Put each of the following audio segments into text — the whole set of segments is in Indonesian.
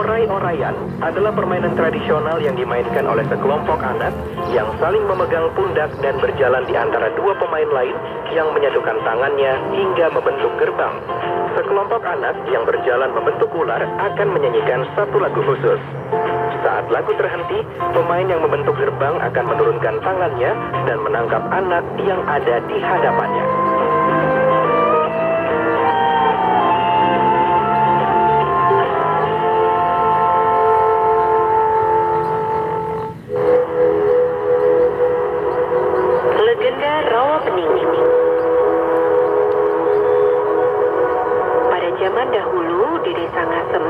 Orai-oraian adalah permainan tradisional yang dimainkan oleh sekelompok anak yang saling memegang pundak dan berjalan di antara dua pemain lain yang menyatukan tangannya hingga membentuk gerbang. Sekelompok anak yang berjalan membentuk ular akan menyanyikan satu lagu khusus. Saat lagu terhenti, pemain yang membentuk gerbang akan menurunkan tangannya dan menangkap anak yang ada di hadapannya. Legenda Rawapening. Pada zaman dahulu di desa Ngasem,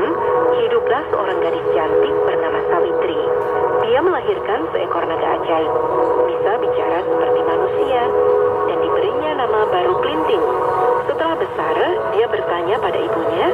hiduplah seorang gadis cantik bernama Sawitri. Dia melahirkan seekor naga ajaib, bisa bicara seperti manusia, dan diberinya nama baru Klinting. Setelah besar, dia bertanya pada ibunya,